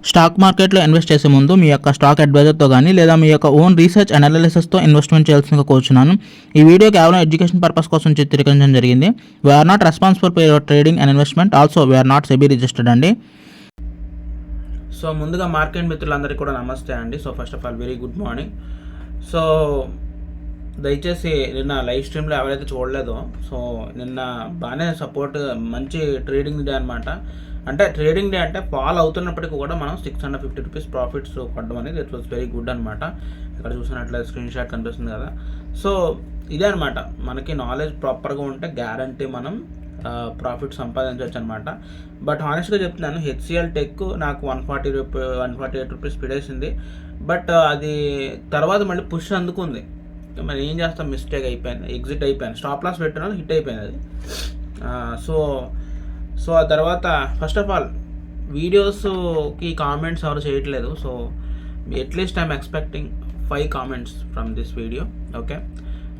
Stock మార్కెట్లో invest చేసే ముందు మీ యొక్క స్టాక్ అడ్వైజర్తో కానీ లేదా మీ యొక్క ఓన్ రీసెర్చ్ అనాలిసిస్తో ఇన్వెస్ట్మెంట్ చేయాల్సిందిగా కోరుచున్నాను. ఈ వీడియో కేవలం ఎడ్యుకేషన్ పర్పస్ కోసం చిత్రీకరించడం జరిగింది. We are not responsible for your trading and investment. Also we are not SEBI registered అండి. సో ముందుగా మార్కెట్ మిత్రులందరికీ కూడా నమస్తే అండి. So first of all very good morning. So దయచేసి నిన్న లైవ్ స్ట్రీమ్లో ఎవరైతే చూడలేదో, సో నిన్న బాగానే సపోర్ట్ మంచి ట్రేడింగ్ డే అనమాట. అంటే ట్రేడింగ్ డే అంటే ఫాల్ అవుతున్నప్పటికీ కూడా మనం 650 రూపీస్ ప్రాఫిట్స్ కొట్టడం అనేది ఇట్ వాస్ వెరీ గుడ్ అనమాట. ఇక్కడ చూసినట్లయితే స్క్రీన్ షాట్ కనిపిస్తుంది కదా. సో ఇదే అనమాట, మనకి నాలెడ్జ్ ప్రాపర్గా ఉంటే గ్యారంటీ మనం ప్రాఫిట్ సంపాదించవచ్చు అనమాట. బట్ హానెస్ట్గా చెప్తున్నాను, హెచ్సిఎల్ టెక్ నాకు 148 రూపీస్ పిడేసింది. బట్ అది తర్వాత మళ్ళీ పుష్ అందుకుంది. మరి ఏం చేస్తాం, మిస్టేక్ అయిపోయింది, ఎగ్జిట్ అయిపోయాను, స్టాప్ లాస్ పెట్టినా హిట్ అయిపోయింది అది. సో ఆ తర్వాత ఫస్ట్ ఆఫ్ ఆల్ వీడియోస్కి కామెంట్స్ ఎవరు చేయట్లేదు. So at least I'm expecting 5 comments from this video. Okay,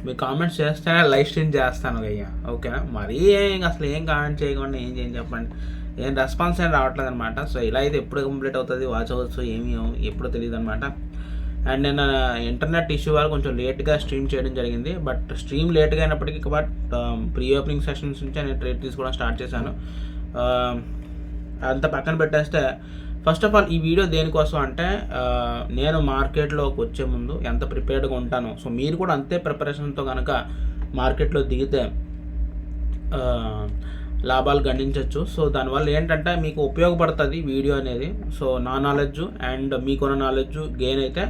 మీరు కామెంట్స్ చేస్తేనే లైవ్ స్ట్రీమ్ చేస్తాను అయ్యా. ఓకేనా, మరీ అసలు ఏం కామెంట్ చేయకుండా ఏం చేయండి చెప్పండి, ఏం రెస్పాన్స్ ఏం రావట్లేదు అనమాట. సో ఇలా అయితే ఎప్పుడు కంప్లీట్ అవుతుంది, వాచ్ అవర్స్ ఏమీ ఎప్పుడో తెలియదు అనమాట. అండ్ నేను ఇంటర్నెట్ ఇష్యూ వల్ల కొంచెం లేట్గా స్ట్రీమ్ చేయడం జరిగింది. బట్ స్ట్రీమ్ లేట్గా అయినప్పటికీ బట్ ప్రీ ఓపెనింగ్ సెషన్స్ నుంచి నేను ట్రేడ్ తీసుకోవడం స్టార్ట్ చేశాను. అంత పక్కన పెట్టేస్తే ఫస్ట్ ఆఫ్ ఆల్ ఈ వీడియో దేనికోసం అంటే, నేను మార్కెట్లోకి వచ్చే ముందు ఎంత ప్రిపేర్డ్గా ఉంటానో, సో మీరు కూడా అంతే ప్రిపరేషన్తో కనుక మార్కెట్లో దిగితే లాభాలు గణించవచ్చు. సో దానివల్ల ఏంటంటే మీకు ఉపయోగపడుతుంది వీడియో అనేది. సో నా నాలెడ్జ్ అండ్ మీకున్న నాలెడ్జ్ గెయిన్ అయితే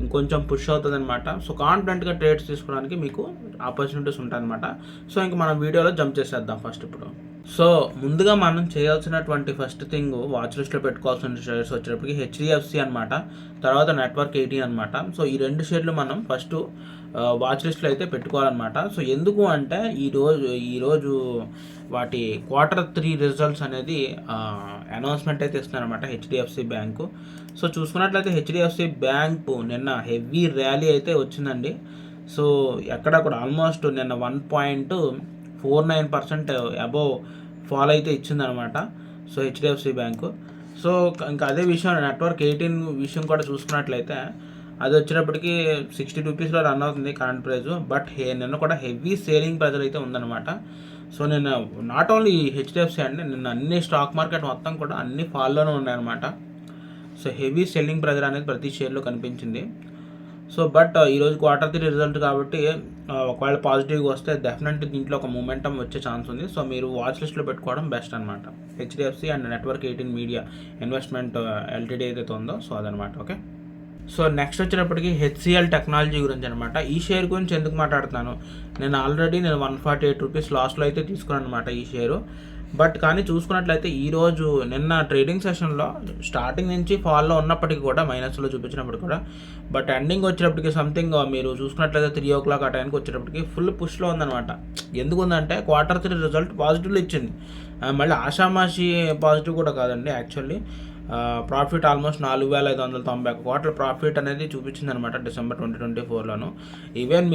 ఇంకొంచెం పుష్ అవుతుంది అనమాట. సో కాన్ఫిడెంట్గా ట్రేడ్స్ తీసుకోవడానికి మీకు ఆపర్చునిటీస్ ఉంటాయి అనమాట. సో ఇంక మనం వీడియోలో జంప్ చేసేద్దాం ఫస్ట్ ఇప్పుడు. సో ముందుగా మనం చేయాల్సినటువంటి ఫస్ట్ థింగ్, వాచ్ లిస్ట్లో పెట్టుకోవాల్సిన షేర్స్ వచ్చేటప్పటికి హెచ్డిఎఫ్సి అనమాట, తర్వాత నెట్వర్క్ 18 అనమాట. సో ఈ 2 షేర్లు మనం ఫస్ట్ వాచ్ లిస్ట్లో అయితే పెట్టుకోవాలన్నమాట. సో ఎందుకు అంటే ఈరోజు వాటి Q3 రిజల్ట్స్ అనేది అనౌన్స్మెంట్ అయితే ఇస్తున్నారనమాట హెచ్డిఎఫ్సి బ్యాంకు. సో చూసుకున్నట్లయితే హెచ్డిఎఫ్సి బ్యాంకు నిన్న హెవీ ర్యాలీ అయితే వచ్చిందండి. సో ఎక్కడ కూడా ఆల్మోస్ట్ నిన్న 1.49% అబోవ్ ఫాల్ అయితే ఇచ్చిందనమాట. So HDFC bank. సో ఇంకా అదే విషయం నెట్వర్క్ 18 విషయం కూడా చూసుకున్నట్లయితే అది వచ్చేటప్పటికి 60 రూపీస్లో రన్ అవుతుంది కరెంట్ ప్రైస్. బట్ నిన్న కూడా హెవీ సేలింగ్ ప్రెజర్ అయితే ఉందన్నమాట. సో నిన్న నాట్ ఓన్లీ హెచ్డిఎఫ్సి అండి, నిన్న అన్ని స్టాక్ మార్కెట్ మొత్తం కూడా అన్ని ఫాల్లోనే ఉన్నాయన్నమాట. సో హెవీ సెల్లింగ్ ప్రెజర్ అనేది ప్రతి షేర్లో కనిపించింది. సో బట్ ఈరోజు Q3 రిజల్ట్ కాబట్టి ఒకవేళ పాజిటివ్గా వస్తే డెఫినెట్లీ దీంట్లో ఒక మూమెంటం వచ్చే ఛాన్స్ ఉంది. సో మీరు వాచ్ లిస్ట్లో పెట్టుకోవడం బెస్ట్ అనమాట. HDFC and network 18 media investment LTD ఏదైతే ఉందో సో అదనమాట. ఓకే, సో నెక్స్ట్ వచ్చేటప్పటికి హెచ్సిఎల్ టెక్నాలజీ గురించి అనమాట. ఈ షేర్ గురించి ఎందుకు మాట్లాడుతున్నాను, నేను 148 రూపీస్ లాస్ట్లో అయితే తీసుకున్నాను అనమాట ఈ షేరు. బట్ కానీ చూసుకున్నట్లయితే ఈరోజు నిన్న ట్రేడింగ్ సెషన్లో స్టార్టింగ్ నుంచి ఫాల్లో ఉన్నప్పటికీ కూడా మైనస్లో చూపించినప్పటికీ కూడా బట్ ఎండింగ్ వచ్చేటప్పటికి సంథింగ్ మీరు చూసుకున్నట్లయితే 3 o'clock ఆ టైంకి వచ్చేటప్పటికి ఫుల్ పుష్లో ఉందన్నమాట. ఎందుకు ఉందంటే Q3 రిజల్ట్ పాజిటివ్లో ఇచ్చింది, మళ్ళీ ఆషామాషి పాజిటివ్ కూడా కాదండి. యాక్చువల్లీ ప్రాఫిట్ ఆల్మోస్ట్ 4,591 కోట్ల ప్రాఫిట్ అనేది చూపించింది అనమాట డిసెంబర్ 2024లోను. ఈవెన్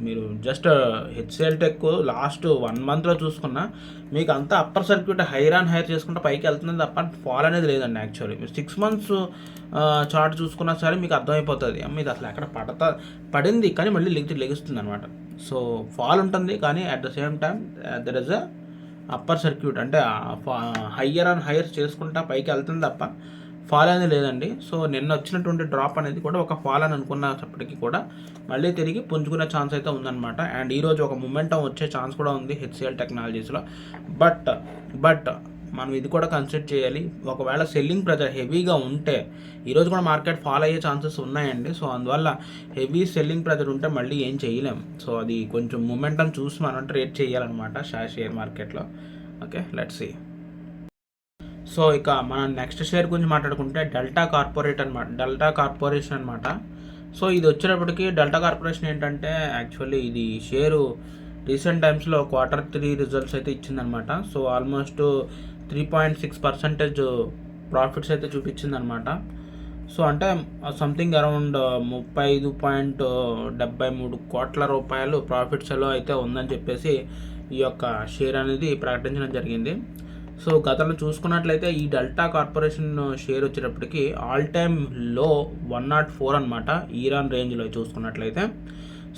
మీరు జస్ట్ హెచ్సిఎల్ టెక్ లాస్ట్ 1 monthలో చూసుకున్నా మీకు అంతా upper circuit higher and higher చేసుకుంటే పైకి వెళ్తుంది తప్ప ఫాల్ అనేది లేదండి. యాక్చువల్లీ మీరు 6 months చార్ట్ చూసుకున్నా సరే మీకు అర్థమైపోతుంది మీది అసలు ఎక్కడ పడింది కానీ మళ్ళీ లెగుస్తుంది అనమాట. సో ఫాల్ ఉంటుంది కానీ at the same time there is a upper circuit, అంటే హయ్యర్ అండ్ హైయర్ చేసుకుంటా పైకి వెళ్తుంది తప్ప ఫాల్ అనేది లేదండి. సో నిన్న వచ్చినటువంటి డ్రాప్ అనేది కూడా ఒక ఫాల్ అని అనుకున్నప్పటికీ కూడా మళ్ళీ తిరిగి పుంజుకునే ఛాన్స్ అయితే ఉందన్నమాట. అండ్ ఈరోజు ఒక మూమెంటం వచ్చే ఛాన్స్ కూడా ఉంది హెచ్సిఎల్ టెక్నాలజీస్లో. బట్ మనం ఇది కూడా కన్సిడర్ చేయాలి, ఒకవేళ సెల్లింగ్ ప్రెజర్ హెవీగా ఉంటే ఈరోజు కూడా మార్కెట్ ఫాల్ అయ్యే ఛాన్సెస్ ఉన్నాయండి. సో అందువల్ల హెవీ సెల్లింగ్ ప్రెజర్ ఉంటే మళ్ళీ ఏం చేయలేం. సో అది కొంచెం మూమెంటం చూసి మనం ట్రేడ్ చేయాలన్నమాట షేర్ మార్కెట్లో. Okay, let's see. సో ఇక మనం నెక్స్ట్ షేర్ గురించి మాట్లాడుకుంటే డెల్టా కార్పొరేషన్ అనమాట. సో ఇది వచ్చేటప్పటికి డెల్టా కార్పొరేషన్ ఏంటంటే యాక్చువల్లీ ఇది షేరు రీసెంట్ టైమ్స్లో Q3 రిజల్ట్స్ అయితే ఇచ్చిందనమాట. సో ఆల్మోస్ట్ 3.6% ప్రాఫిట్స్ అయితే చూపించిందనమాట. సో అంటే సంథింగ్ అరౌండ్ 35.73 కోట్ల రూపాయలు ప్రాఫిట్స్లో అయితే ఉందని చెప్పేసి ఈ యొక్క షేర్ అనేది ప్రకటించడం జరిగింది. సో గతంలో చూసుకున్నట్లయితే ఈ డెల్టా కార్పొరేషన్ షేర్ వచ్చేటప్పటికి ఆల్ టైమ్ లో 104 అనమాట, ఈరాన్ రేంజ్లో చూసుకున్నట్లయితే.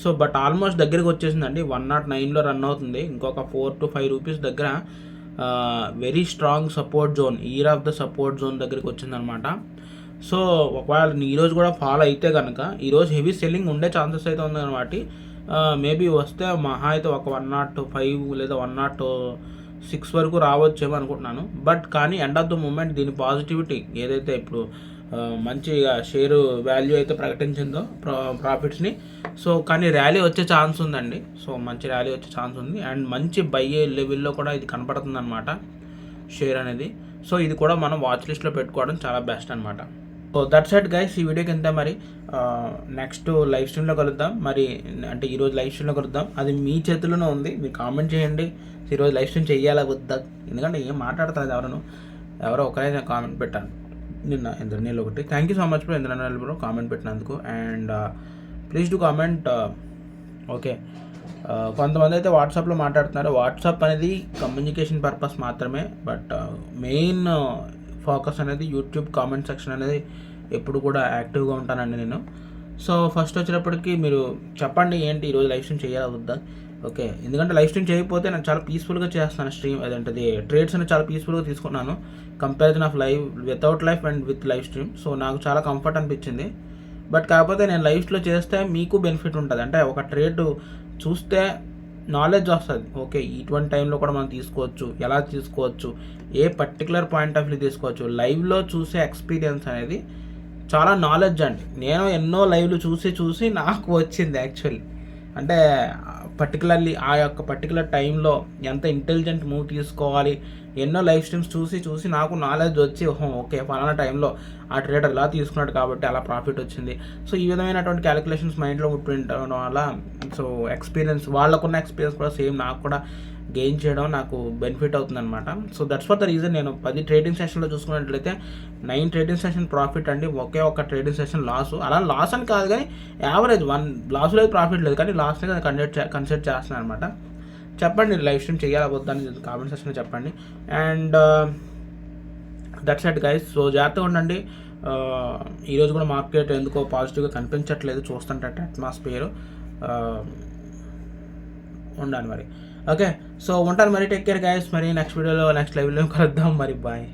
సో బట్ ఆల్మోస్ట్ దగ్గరికి వచ్చేసిందండి, 109లో రన్ అవుతుంది. ఇంకొక 4 to 5 రూపీస్ దగ్గర very strong support zone, year of the support zone దగ్గరికి వచ్చిందనమాట. సో ఒకవేళ ఈరోజు కూడా ఫాలో అయితే కనుక ఈరోజు హెవీ సెల్లింగ్ ఉండే ఛాన్సెస్ అయితే ఉంది అనమాట. మేబీ వస్తే మహా అయితే ఒక 105 లేదా 106 వరకు రావచ్చేమో అనుకుంటున్నాను. బట్ కానీ ఎండ్ ఆఫ్ ద మూమెంట్ దీని పాజిటివిటీ ఏదైతే ఇప్పుడు మంచిగా షేరు వాల్యూ అయితే ప్రకటించిందో ప్రాఫిట్స్ని, సో కానీ ర్యాలీ వచ్చే ఛాన్స్ ఉందండి. సో మంచి ర్యాలీ వచ్చే ఛాన్స్ ఉంది అండ్ మంచి బై లెవెల్లో కూడా ఇది కనపడుతుంది అనమాట షేర్ అనేది. సో ఇది కూడా మనం వాచ్ లిస్ట్లో పెట్టుకోవడం చాలా బెస్ట్ అనమాట. సో దట్స్ ఇట్ గైస్, ఈ వీడియోకి ఎంత మరి నెక్స్ట్ లైవ్ స్ట్రీమ్లో కలుద్దాం. మరి అంటే ఈరోజు లైవ్ స్ట్రీమ్లో కలుద్దాం, అది మీ చేతిలోనే ఉంది. మీరు కామెంట్ చేయండి ఈరోజు లైవ్ స్ట్రీమ్ చెయ్యాలా వద్దా, ఎందుకంటే ఏం మాట్లాడతారు ఎవరో ఒకరే కామెంట్ పెట్టాను నిన్న ఇంద్రనీళ్ళు ఒకటి. Thank you so much bro ఇంద్రనీళ్ళు బ్రో కామెంట్ పెట్టినందుకు. And please to comment. Okay, కొంతమంది అయితే వాట్సాప్లో మాట్లాడుతున్నారు. వాట్సాప్ అనేది కమ్యూనికేషన్ పర్పస్ మాత్రమే, బట్ మెయిన్ ఫోకస్ అనేది యూట్యూబ్ కామెంట్ సెక్షన్ అనేది ఎప్పుడు కూడా యాక్టివ్గా ఉంటానండి నేను. సో ఫస్ట్ వచ్చేటప్పటికి మీరు చెప్పండి ఏంటి ఈరోజు లైవ్ స్ట్రీమ్ చేయాలా వద్దా. ఓకే, ఎందుకంటే లైవ్ స్ట్రీమ్ చేయకపోతే నేను చాలా పీస్ఫుల్గా చేస్తాను స్ట్రీమ్, అదేంటది ట్రేడ్స్ అనేది చాలా పీస్ఫుల్గా తీసుకున్నాను comparison of live without life and with live stream. So నాకు చాలా కంఫర్ట్ అనిపించింది. బట్ కాకపోతే నేను లైవ్స్లో చేస్తే మీకు బెనిఫిట్ ఉంటుంది, అంటే ఒక ట్రేడ్ చూస్తే నాలెడ్జ్ వస్తుంది. ఓకే, ఇటువంటి టైంలో కూడా మనం తీసుకోవచ్చు, ఎలా తీసుకోవచ్చు, ఏ పర్టికులర్ పాయింట్ ఆఫ్ వ్యూ తీసుకోవచ్చు. లైవ్లో చూసే ఎక్స్పీరియన్స్ అనేది చాలా నాలెడ్జ్ అండి. నేను ఎన్నో లైవ్లు చూసి నాకు వచ్చింది యాక్చువల్లీ. అంటే పర్టికులర్లీ ఆ యొక్క పర్టికులర్ టైంలో ఎంత ఇంటెలిజెంట్ మూవ్ తీసుకోవాలి, ఎన్నో లైవ్ స్ట్రీమ్స్ చూసి నాకు నాలెడ్జ్ వచ్చి ఓకే ఫలానా టైంలో ఆ ట్రేడర్ ఇలా తీసుకున్నాడు కాబట్టి అలా ప్రాఫిట్ వచ్చింది. సో ఈ విధమైనటువంటి క్యాలిక్యులేషన్స్ మైండ్లో ఉండడం వల్ల సో ఎక్స్పీరియన్స్, వాళ్ళకున్న ఎక్స్పీరియన్స్ కూడా సేమ్ నాకు కూడా గెయిన్ చేయడం నాకు బెనిఫిట్ అవుతుంది అనమాట. So that's for the reason నేను 10 ట్రేడింగ్ సెషన్లో చూసుకున్నట్లయితే 9 ట్రేడింగ్ సెషన్ ప్రాఫిట్ అండి, ఒకే ఒక ట్రేడింగ్ సెషన్ లాస్. అలా లాస్ అని కాదు కానీ యావరేజ్ 1 లాస్ లేదు ప్రాఫిట్ లేదు, కానీ లాస్ని కన్సిడర్ చేస్తున్నాను అనమాట. చెప్పండి లైవ్ స్ట్రీమ్ చేయాలా వద్దని కామెంట్ సెక్షన్లో చెప్పండి. And that's it guys. So జాగ్రత్తగా ఉండండి. ఈరోజు కూడా మార్కెట్ ఎందుకో పాజిటివ్గా కనిపించట్లేదు చూస్తుంటే అట్మాస్ఫియర్ ఉండాలి మరి. ఓకే, సో ఉంటాను మరి, టేక్ కేర్ గైస్. మరి నెక్స్ట్ వీడియోలో నెక్స్ట్ లైవ్లో కలుద్దాం మరి, బాయ్.